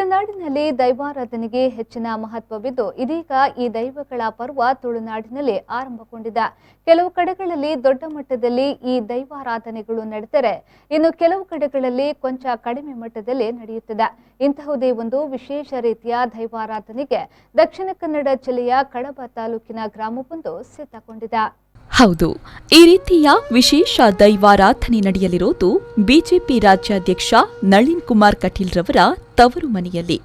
ತುಳುನಾಡಿನಲ್ಲಿ ದೈವಾರಾಧನೆಗೆ ಹೆಚ್ಚಿನ ಮಹತ್ವವಿದ್ದು ಇದೀಗ ಈ ದೈವಗಳ ಪರ್ವ ತುಳುನಾಡಿನಲ್ಲಿ ಆರಂಭಗೊಂಡಿದೆ. ಕೆಲವು ಕಡೆಗಳಲ್ಲಿ ದೊಡ್ಡ ಮಟ್ಟದಲ್ಲಿ ಈ ದೈವಾರಾಧನೆಗಳು ನಡೆದರೆ ಇನ್ನು ಕೆಲವು ಕಡೆಗಳಲ್ಲಿ ಕೊಂಚ ಕಡಿಮೆ ಮಟ್ಟದಲ್ಲಿ ನಡೆಯುತ್ತದೆ. ಇಂತಹುದೇ ಒಂದು ವಿಶೇಷ ರೀತಿಯ ದೈವಾರಾಧನೆಗೆ ದಕ್ಷಿಣ ಕನ್ನಡ ಜಿಲ್ಲೆಯ ಕಡಬ ತಾಲೂಕಿನ ಗ್ರಾಮವೊಂದು ಸಿದ್ಧಗೊಂಡಿದೆ. ಹೌದು, ಈ ರೀತಿಯ ವಿಶೇಷ ದೈವಾರಾಧನೆ ನಡೆಯಲಿರುವುದು ಬಿಜೆಪಿ ರಾಜ್ಯಾಧ್ಯಕ್ಷ ನಳಿನ್ ಕುಮಾರ್ ಕಟೀಲ್ ರವರ ತವರು ಮನೆಯಲ್ಲಿ.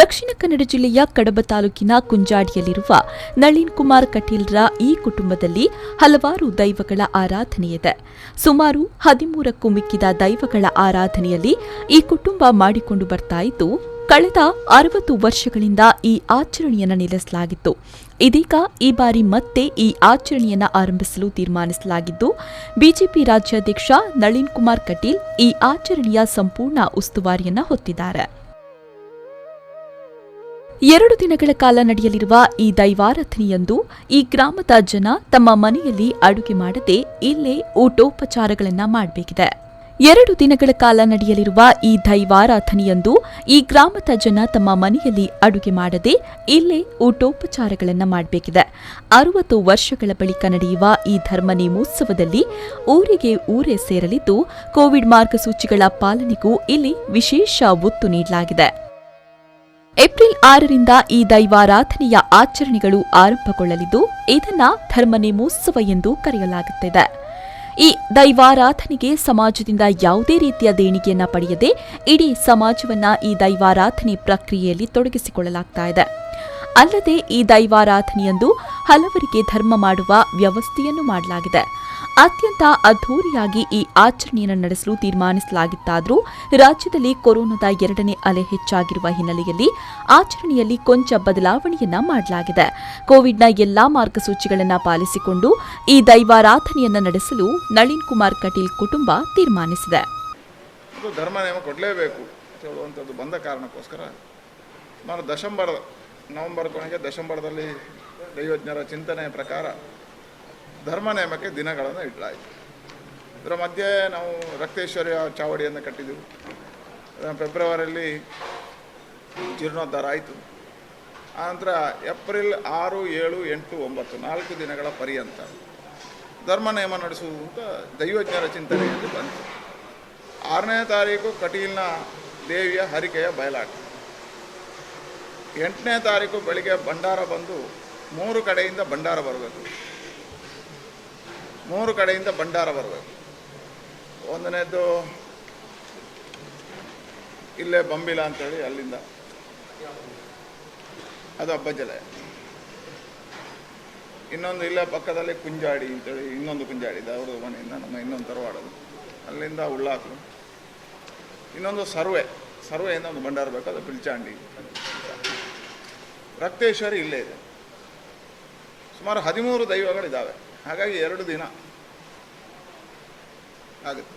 ದಕ್ಷಿಣ ಕನ್ನಡ ಜಿಲ್ಲೆಯ ಕಡಬ ತಾಲೂಕಿನ ಕುಂಜಾಡಿಯಲ್ಲಿರುವ ನಳಿನ್ ಕುಮಾರ್ ಕಟೀಲ್ರ ಈ ಕುಟುಂಬದಲ್ಲಿ ಹಲವಾರು ದೈವಗಳ ಆರಾಧನೆಯಿದೆ. ಸುಮಾರು 13ಕ್ಕೂ ಮಿಕ್ಕಿದ ದೈವಗಳ ಆರಾಧನೆಯಲ್ಲಿ ಈ ಕುಟುಂಬ ಮಾಡಿಕೊಂಡು ಬರ್ತಾ ಇದ್ದು, ಕಳೆದ 60 ವರ್ಷಗಳಿಂದ ಈ ಆಚರಣೆಯನ್ನು ನಿಲ್ಲಿಸಲಾಗಿತ್ತು. ಇದೀಗ ಈ ಬಾರಿ ಮತ್ತೆ ಈ ಆಚರಣೆಯನ್ನು ಆರಂಭಿಸಲು ತೀರ್ಮಾನಿಸಲಾಗಿದ್ದು, ಬಿಜೆಪಿ ರಾಜ್ಯಾಧ್ಯಕ್ಷ ನಳಿನ್ ಕುಮಾರ್ ಕಟೀಲ್ ಈ ಆಚರಣೆಯ ಸಂಪೂರ್ಣ ಉಸ್ತುವಾರಿಯನ್ನು ಹೊತ್ತಿದ್ದಾರೆ. 2 ದಿನಗಳ ಕಾಲ ನಡೆಯಲಿರುವ ಈ ದೈವಾರಾಧನೆಯಂದು ಈ ಗ್ರಾಮದ ಜನ ತಮ್ಮ ಮನೆಯಲ್ಲಿ ಅಡುಗೆ ಮಾಡದೆ ಇಲ್ಲೇ ಊಟೋಪಚಾರಗಳನ್ನು ಮಾಡಬೇಕಿದೆ. 2 ದಿನಗಳ ಕಾಲ ನಡೆಯಲಿರುವ ಈ ದೈವಾರಾಧನೆಯಂದು ಈ ಗ್ರಾಮದ ಜನ ತಮ್ಮ ಮನೆಯಲ್ಲಿ ಅಡುಗೆ ಮಾಡದೆ ಇಲ್ಲೇ ಊಟೋಪಚಾರಗಳನ್ನು ಮಾಡಬೇಕಿದೆ. 60 ವರ್ಷಗಳ ಬಳಿಕ ನಡೆಯುವ ಈ ಧರ್ಮ ನೇಮೋತ್ಸವದಲ್ಲಿ ಊರಿಗೆ ಊರೇ ಸೇರಲಿದ್ದು, ಕೋವಿಡ್ ಮಾರ್ಗಸೂಚಿಗಳ ಪಾಲನೆಗೂ ಇಲ್ಲಿ ವಿಶೇಷ ಒತ್ತು ನೀಡಲಾಗಿದೆ. ಏಪ್ರಿಲ್ 6ರಿಂದ ಈ ದೈವಾರಾಧನೆಯ ಆಚರಣೆಗಳು ಆರಂಭಗೊಳ್ಳಲಿದ್ದು, ಇದನ್ನ ಧರ್ಮ ನೇಮೋತ್ಸವ ಎಂದು ಕರೆಯಲಾಗುತ್ತಿದೆ. ಈ ದೈವಾರಾಧನೆಗೆ ಸಮಾಜದಿಂದ ಯಾವುದೇ ರೀತಿಯ ದೇಣಿಗೆಯನ್ನ ಪಡೆಯದೆ ಇಡೀ ಸಮಾಜವನ್ನ ಈ ದೈವಾರಾಧನೆ ಪ್ರಕ್ರಿಯೆಯಲ್ಲಿ ತೊಡಗಿಸಿಕೊಳ್ಳಲಾಗುತ್ತಿದೆ. ಅಲ್ಲದೆ ಈ ದೈವಾರಾಧನೆಯಂದು ಹಲವರಿಗೆ ಧರ್ಮ ಮಾಡುವ ವ್ಯವಸ್ಥೆಯನ್ನು ಮಾಡಲಾಗಿದೆ. ಅತ್ಯಂತ ಅದ್ಧೂರಿಯಾಗಿ ಈ ಆಚರಣೆಯನ್ನು ನಡೆಸಲು ತೀರ್ಮಾನಿಸಲಾಗಿತ್ತಾದರೂ ರಾಜ್ಯದಲ್ಲಿ ಕೊರೋನಾದ 2ನೇ ಅಲೆ ಹೆಚ್ಚಾಗಿರುವ ಹಿನ್ನೆಲೆಯಲ್ಲಿ ಆಚರಣೆಯಲ್ಲಿ ಕೊಂಚ ಬದಲಾವಣೆಯನ್ನ ಮಾಡಲಾಗಿದೆ. ಕೋವಿಡ್ನ ಎಲ್ಲಾ ಮಾರ್ಗಸೂಚಿಗಳನ್ನು ಪಾಲಿಸಿಕೊಂಡು ಈ ದೈವಾರಾಧನೆಯನ್ನು ನಡೆಸಲು ನಳಿನ್ ಕುಮಾರ್ ಕಟೀಲ್ ಕುಟುಂಬ ತೀರ್ಮಾನಿಸಿದೆ. ಧರ್ಮ ನೇಮ ಕೊಡಲೇಬೇಕು ಹೇಳುವಂಥದ್ದು ಬಂದ ಕಾರಣಕ್ಕೋಸ್ಕರ ನಾನು ನವೆಂಬರ್ ಕೊನೆಗೆ ಡಿಸೆಂಬರ್ದಲ್ಲಿ ದೈವಜ್ಞರ ಚಿಂತನೆಯ ಪ್ರಕಾರ ಧರ್ಮ ನೇಮಕ್ಕೆ ದಿನಗಳನ್ನು ಇಡಲಾಯಿತು. ಇದರ ಮಧ್ಯೆ ನಾವು ರಕ್ತೇಶ್ವರಿಯ ಚಾವಡಿಯನ್ನು ಕಟ್ಟಿದ್ದೆವು. ಫೆಬ್ರವರಿಯಲ್ಲಿ ಜೀರ್ಣೋದ್ಧಾರ ಆಯಿತು. ಆನಂತರ ಏಪ್ರಿಲ್ 6, 7, 8, 9 4 ದಿನಗಳ ಪರ್ಯಂತ ಧರ್ಮ ನೇಮ ನಡೆಸುವುದು ಅಂತ ದೈವಜ್ಞರ ಚಿಂತನೆಯಲ್ಲಿ ಬಂತು. 6ನೇ ತಾರೀಕು ಕಟೀಲ್ನ ದೇವಿಯ ಹರಿಕೆಯ ಬಯಲಾಟ, 8ನೇ ತಾರೀಕು ಬೆಳಿಗ್ಗೆ ಭಂಡಾರ ಬಂದು 3 ಕಡೆಯಿಂದ ಭಂಡಾರ ಬರಬೇಕು. 3 ಕಡೆಯಿಂದ ಭಂಡಾರ ಬರಬೇಕು. ಒಂದನೇದು ಇಲ್ಲೇ ಬಂಬಿಲ ಅಂತೇಳಿ, ಅಲ್ಲಿಂದ ಅದು ಅಬ್ಬಜಲೆ. ಇನ್ನೊಂದು ಇಲ್ಲೇ ಪಕ್ಕದಲ್ಲಿ ಕುಂಜಾಡಿ ಅಂತೇಳಿ, ಇನ್ನೊಂದು ಕುಂಜಾಡಿ ಅವ್ರದ್ದು ಮನೆಯಿಂದ ನಮ್ಮ ಇನ್ನೊಂದು ತರವಾಡೋದು, ಅಲ್ಲಿಂದ ಉಳ್ಳಾಕಲು. ಇನ್ನೊಂದು ಸರ್ವೆಯಿಂದ ಒಂದು ಭಂಡಾರ ಬೇಕು, ಅದು ಪಿಲ್ಚಾಂಡಿ. ರಕ್ತೇಶ್ವರಿ ಇಲ್ಲೇ ಇದೆ. ಸುಮಾರು 13 ದೈವಗಳಿದ್ದಾವೆ. ಹಾಗಾಗಿ 2 ದಿನ ಆಗುತ್ತೆ.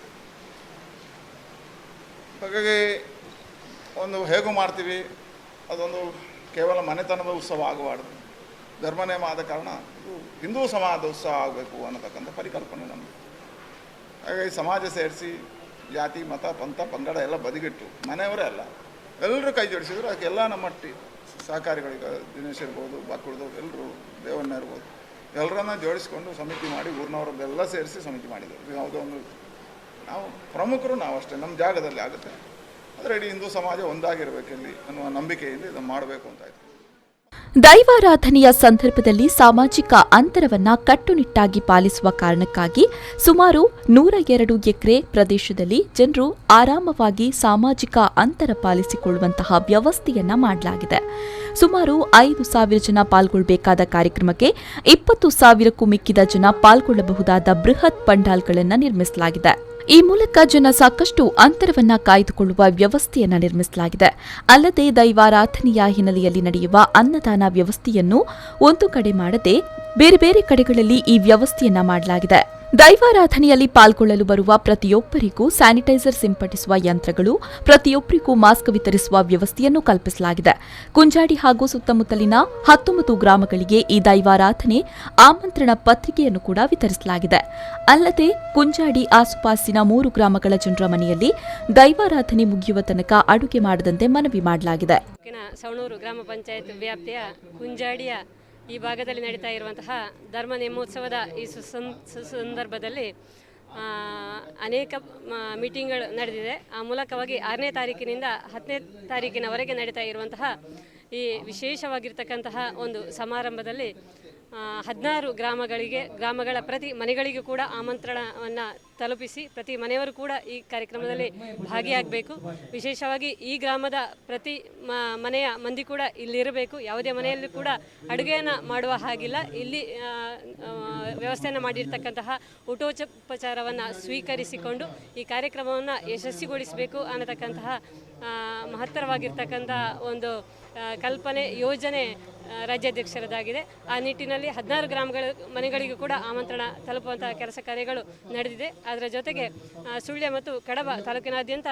ಹಾಗಾಗಿ ಒಂದು ಹೇಗೂ ಮಾಡ್ತೀವಿ, ಅದೊಂದು ಕೇವಲ ಮನೆತನದ ಉತ್ಸವ ಆಗಬಾರ್ದು. ಧರ್ಮನೇಮ ಆದ ಕಾರಣ ಇದು ಹಿಂದೂ ಸಮಾಜದ ಉತ್ಸವ ಆಗಬೇಕು ಅನ್ನತಕ್ಕಂಥ ಪರಿಕಲ್ಪನೆ ನಮ್ಮದು. ಹಾಗಾಗಿ ಸಮಾಜ ಸೇರಿಸಿ ಜಾತಿ, ಮತ, ಪಂಥ, ಪಂಗಡ ಎಲ್ಲ ಬದಿಗಿಟ್ಟು ಮನೆಯವರೇ ಅಲ್ಲ ಎಲ್ಲರೂ ಕೈ ಜೋಡಿಸಿದ್ರು. ಅದಕ್ಕೆಲ್ಲ ನಮ್ಮ ಸಹಕಾರಿಗಳಿಗೆ ದಿನೇಶ್ ಇರ್ಬೋದು, ಬಾಕುಳ್ದು ಎಲ್ಲರೂ, ದೇವಣ್ಣ ಇರ್ಬೋದು, ಎಲ್ಲರನ್ನ ಜೋಡಿಸ್ಕೊಂಡು ಸಮಿತಿ ಮಾಡಿ ಊರಿನವರನ್ನೆಲ್ಲ ಸೇರಿಸಿ ಸಮಿತಿ ಮಾಡಿದರು. ಯಾವುದೋ ಒಂದು ನಾವು ಪ್ರಮುಖರು ನಾವು ಅಷ್ಟೇ, ನಮ್ಮ ಜಾಗದಲ್ಲಿ ಆಗುತ್ತೆ. ಆದರೆ ಇಡೀ ಹಿಂದೂ ಸಮಾಜ ಒಂದಾಗಿರಬೇಕಿಲ್ಲಿ ಅನ್ನುವ ನಂಬಿಕೆಯಿಂದ ಇದನ್ನು ಮಾಡಬೇಕು ಅಂತಾಯಿತು. ದೈವಾರಾಧನೆಯ ಸಂದರ್ಭದಲ್ಲಿ ಸಾಮಾಜಿಕ ಅಂತರವನ್ನ ಕಟ್ಟುನಿಟ್ಟಾಗಿ ಪಾಲಿಸುವ ಕಾರಣಕ್ಕಾಗಿ ಸುಮಾರು 102 ಎಕರೆ ಪ್ರದೇಶದಲ್ಲಿ ಜನರು ಆರಾಮವಾಗಿ ಸಾಮಾಜಿಕ ಅಂತರ ಪಾಲಿಸಿಕೊಳ್ಳುವಂತಹ ವ್ಯವಸ್ಥೆಯನ್ನ ಮಾಡಲಾಗಿದೆ. ಸುಮಾರು 5,000 ಜನ ಪಾಲ್ಗೊಳ್ಳಬೇಕಾದ ಕಾರ್ಯಕ್ರಮಕ್ಕೆ 20,000ಕ್ಕೂ ಮಿಕ್ಕಿದ ಜನ ಪಾಲ್ಗೊಳ್ಳಬಹುದಾದ ಬೃಹತ್ ಪಂಡಾಲ್ಗಳನ್ನು ನಿರ್ಮಿಸಲಾಗಿದೆ. ಈ ಮೂಲಕ ಜನ ಸಾಕಷ್ಟು ಅಂತರವನ್ನ ಕಾಯ್ದುಕೊಳ್ಳುವ ವ್ಯವಸ್ಥೆಯನ್ನ ನಿರ್ಮಿಸಲಾಗಿದೆ. ಅಲ್ಲದೆ ದೈವಾರಾಧನೆಯ ಹಿನ್ನೆಲೆಯಲ್ಲಿ ನಡೆಯುವ ಅನ್ನದಾನ ವ್ಯವಸ್ಥೆಯನ್ನು ಒಂದು ಕಡೆ ಮಾಡದೆ ಬೇರೆ ಬೇರೆ ಕಡೆಗಳಲ್ಲಿ ಈ ವ್ಯವಸ್ಥೆಯನ್ನ ಮಾಡಲಾಗಿದೆ. ದೈವಾರಾಧನೆಯಲ್ಲಿ ಪಾಲ್ಗೊಳ್ಳಲು ಬರುವ ಪ್ರತಿಯೊಬ್ಬರಿಗೂ ಸ್ಯಾನಿಟೈಸರ್ ಸಿಂಪಡಿಸುವ ಯಂತ್ರಗಳು, ಪ್ರತಿಯೊಬ್ಬರಿಗೂ ಮಾಸ್ಕ್ ವಿತರಿಸುವ ವ್ಯವಸ್ಥೆಯನ್ನು ಕಲ್ಪಿಸಲಾಗಿದೆ. ಕುಂಜಾಡಿ ಹಾಗೂ ಸುತ್ತಮುತ್ತಲಿನ 19 ಗ್ರಾಮಗಳಿಗೆ ಈ ದೈವಾರಾಧನೆ ಆಮಂತ್ರಣ ಪತ್ರಿಕೆಯನ್ನು ಕೂಡ ವಿತರಿಸಲಾಗಿದೆ. ಅಲ್ಲದೆ ಕುಂಜಾಡಿ ಆಸುಪಾಸಿನ 3 ಗ್ರಾಮಗಳ ಜನರ ಮನೆಯಲ್ಲಿ ದೈವಾರಾಧನೆ ಮುಗಿಯುವ ತನಕ ಅಡುಗೆ ಮಾಡದಂತೆ ಮನವಿ ಮಾಡಲಾಗಿದೆ. ಸವಣೂರು ಗ್ರಾಮ ಪಂಚಾಯತ್ ವ್ಯಾಪ್ತಿಯ ಕುಂಜಾಡಿಯ ಈ ಭಾಗದಲ್ಲಿ ನಡೀತಾ ಇರುವಂತಹ ಧರ್ಮ ನೇಮೋತ್ಸವದ ಈ ಸಂದರ್ಭದಲ್ಲಿ ಅನೇಕ ಮೀಟಿಂಗ್ಗಳು ನಡೆದಿದೆ. ಆ ಮೂಲಕವಾಗಿ 6ನೇ ತಾರೀಕಿನಿಂದ 10ನೇ ತಾರೀಕಿನವರೆಗೆ ನಡೀತಾ ಇರುವಂತಹ ಈ ವಿಶೇಷವಾಗಿರ್ತಕ್ಕಂತಹ ಒಂದು ಸಮಾರಂಭದಲ್ಲಿ 16 ಗ್ರಾಮಗಳ ಪ್ರತಿ ಮನೆಗಳಿಗೂ ಕೂಡ ಆಮಂತ್ರಣವನ್ನು ತಲುಪಿಸಿ ಪ್ರತಿ ಮನೆಯವರು ಕೂಡ ಈ ಕಾರ್ಯಕ್ರಮದಲ್ಲಿ ಭಾಗಿಯಾಗಬೇಕು. ವಿಶೇಷವಾಗಿ ಈ ಗ್ರಾಮದ ಪ್ರತಿ ಮನೆಯ ಮಂದಿ ಕೂಡ ಇಲ್ಲಿರಬೇಕು. ಯಾವುದೇ ಮನೆಯಲ್ಲೂ ಕೂಡ ಅಡುಗೆಯನ್ನು ಮಾಡುವ ಹಾಗಿಲ್ಲ. ಇಲ್ಲಿ ವ್ಯವಸ್ಥೆಯನ್ನು ಮಾಡಿರ್ತಕ್ಕಂತಹ ಊಟೋಪಚಾರವನ್ನು ಸ್ವೀಕರಿಸಿಕೊಂಡು ಈ ಕಾರ್ಯಕ್ರಮವನ್ನು ಯಶಸ್ವಿಗೊಳಿಸಬೇಕು ಅನ್ನತಕ್ಕಂತಹ ಮಹತ್ತರವಾಗಿರ್ತಕ್ಕಂಥ ಒಂದು ಕಲ್ಪನೆ ಯೋಜನೆ ರಾಜ್ಯಾಧ್ಯಕ್ಷರದಾಗಿದೆ. ಆ ನಿಟ್ಟಿನಲ್ಲಿ 16 ಗ್ರಾಮಗಳ ಮನೆಗಳಿಗೂ ಕೂಡ ಆಮಂತ್ರಣ ತಲುಪುವಂತಹ ಕೆಲಸ ಕಾರ್ಯಗಳು ನಡೆದಿದೆ. ಅದರ ಜೊತೆಗೆ ಸುಳ್ಯ ಮತ್ತು ಕಡಬ ತಾಲೂಕಿನಾದ್ಯಂತ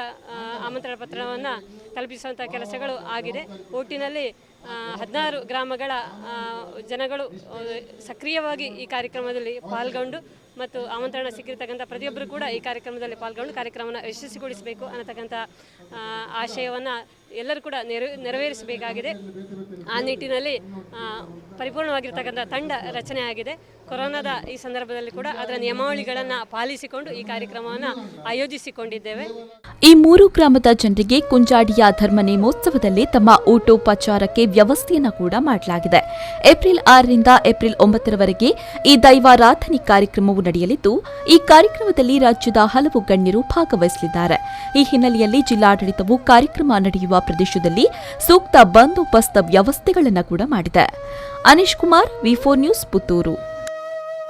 ಆಮಂತ್ರಣ ಪತ್ರವನ್ನು ತಲುಪಿಸುವಂಥ ಕೆಲಸಗಳು ಆಗಿದೆ. ಒಟ್ಟಿನಲ್ಲಿ 16 ಗ್ರಾಮಗಳ ಜನಗಳು ಸಕ್ರಿಯವಾಗಿ ಈ ಕಾರ್ಯಕ್ರಮದಲ್ಲಿ ಪಾಲ್ಗೊಂಡು ಮತ್ತು ಆಮಂತ್ರಣ ಸಿಕ್ಕಿರ್ತಕ್ಕಂಥ ಪ್ರತಿಯೊಬ್ಬರು ಕೂಡ ಈ ಕಾರ್ಯಕ್ರಮದಲ್ಲಿ ಪಾಲ್ಗೊಂಡು ಕಾರ್ಯಕ್ರಮವನ್ನು ಯಶಸ್ವಿಗೊಳಿಸಬೇಕು ಅನ್ನತಕ್ಕಂಥ ಆಶಯವನ್ನು ಎಲ್ಲರೂ ಕೂಡ ನೆರವೇರಿಸಬೇಕಾಗಿದೆ. ಆ ನಿಟ್ಟಿನಲ್ಲಿ ಪರಿಪೂರ್ಣವಾಗಿರ್ತಕ್ಕಂಥ ತಂಡ ರಚನೆ ಆಗಿದೆ. ಕೊರೋನಾದ ಈ ಸಂದರ್ಭದಲ್ಲಿ ಕೂಡ ಅದರ ನಿಯಮಾವಳಿಗಳನ್ನು ಪಾಲಿಸಿಕೊಂಡು ಈ ಕಾರ್ಯಕ್ರಮವನ್ನು ಆಯೋಜಿಸಿಕೊಂಡಿದ್ದೇವೆ. ಈ 3 ಗ್ರಾಮದ ಜನರಿಗೆ ಕುಂಜಾಡಿಯ ಧರ್ಮ ನೇಮೋತ್ಸವದಲ್ಲಿ ತಮ್ಮ ಊಟೋಪಚಾರಕ್ಕೆ ವ್ಯವಸ್ಥೆಯನ್ನು ಕೂಡ ಮಾಡಲಾಗಿದೆ. ಏಪ್ರಿಲ್ 6ರಿಂದ ಏಪ್ರಿಲ್ 9ರವರೆಗೆ ಈ ದೈವಾರಾಧನೆ ಕಾರ್ಯಕ್ರಮವು ನಡೆಯಲಿದ್ದು, ಈ ಕಾರ್ಯಕ್ರಮದಲ್ಲಿ ರಾಜ್ಯದ ಹಲವು ಗಣ್ಯರು ಭಾಗವಹಿಸಲಿದ್ದಾರೆ. ಈ ಹಿನ್ನೆಲೆಯಲ್ಲಿ ಜಿಲ್ಲಾಡಳಿತವು ಕಾರ್ಯಕ್ರಮ ನಡೆಯುವ ಪ್ರದೇಶದಲ್ಲಿ ಸೂಕ್ತ ಬಂದೋಬಸ್ತ್ ವ್ಯವಸ್ಥೆಗಳನ್ನು ಕೂಡ ಮಾಡಿದೆ. ಅನೀಶ್ ಕುಮಾರ್, ವಿ4 ನ್ಯೂಸ್, ಪುತ್ತೂರು.